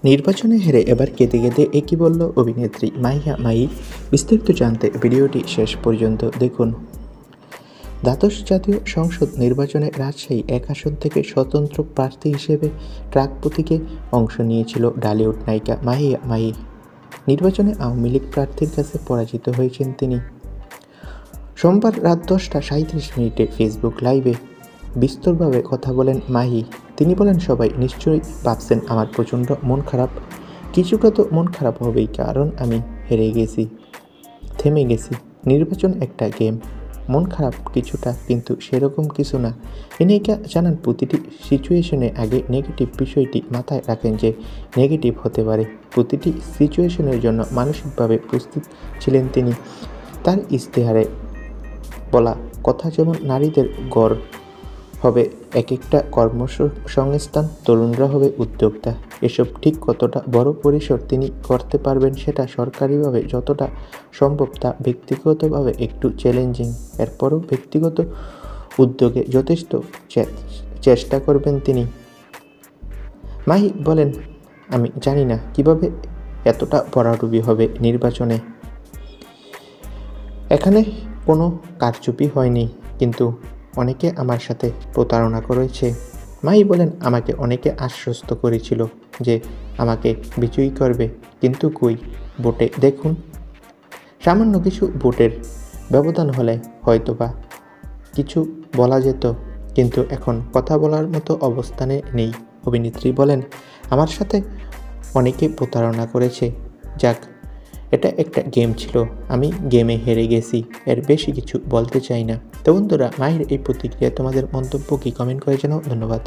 নির্বাচনে হেরে এবার কেঁদে কেঁদে একই বলল অভিনেত্রী মাহিয়া মাহি। বিস্তারিত জানতে ভিডিওটি শেষ পর্যন্ত দেখুন। দ্বাদশ জাতীয় সংসদ নির্বাচনে রাজশাহী ১ আসন থেকে স্বতন্ত্র প্রার্থী হিসেবে ট্রাক প্রতীকে অংশ নিয়েছিল ঢালিউড নায়িকা মাহিয়া মাহি। নির্বাচনে আওয়ামী লীগ প্রার্থীর কাছে পরাজিত হয়েছেন তিনি। সোমবার রাত 10:37 ফেসবুক লাইভে বিস্তরভাবে কথা বলেন মাহি। তিনি বলেন, সবাই নিশ্চয়ই ভাবছেন আমার প্রচণ্ড মন খারাপ। কিছুটা তো মন খারাপ হবেই, কারণ আমি হেরে গেছি, থেমে গেছি। নির্বাচন একটা গেম, মন খারাপ কিছুটা, কিন্তু সেরকম কিছু না। নায়িকা জানান, প্রতিটি সিচুয়েশনে আগে নেগেটিভ বিষয়টি মাথায় রাখেন যে নেগেটিভ হতে পারে। প্রতিটি সিচুয়েশনের জন্য মানসিকভাবে প্রস্তুত ছিলেন তিনি। তার ইশতেহারে বলা কথা যেমন নারীদের গড় হবে এক একটা কর্মসংস্থান, তরুণরা হবে উদ্যোক্তা, এসব ঠিক কতটা বড় পরিসর তিনি করতে পারবেন সেটা সরকারিভাবে যতটা সম্ভব তা ব্যক্তিগতভাবে একটু চ্যালেঞ্জিং। এরপরও ব্যক্তিগত উদ্যোগে যথেষ্ট চেষ্টা করবেন তিনি। মাহি বলেন, আমি জানি না কিভাবে এতটা ভরাডুবি হবে নির্বাচনে। এখানে কোনো কারচুপি হয়নি, কিন্তু অনেকে আমার সাথে প্রতারণা করেছে। মাহি বলেন, আমাকে অনেকে আশ্বস্ত করেছিল যে আমাকে বিজয়ী করবে, কিন্তু কই, ভোটে দেখুন। সামান্য কিছু ভোটের ব্যবধান হলে হয়তোবা কিছু বলা যেত, কিন্তু এখন কথা বলার মতো অবস্থানে নেই। অভিনেত্রী বলেন, আমার সাথে অনেকে প্রতারণা করেছে। যাক, এটা একটা গেম ছিল, আমি গেমে হেরে গেছি, এর বেশি কিছু বলতে চাই না। তো বন্ধুরা, মাহির এই প্রতিক্রিয়া তোমাদের মন্তব্য কি কমেন্ট করে জানাও। ধন্যবাদ।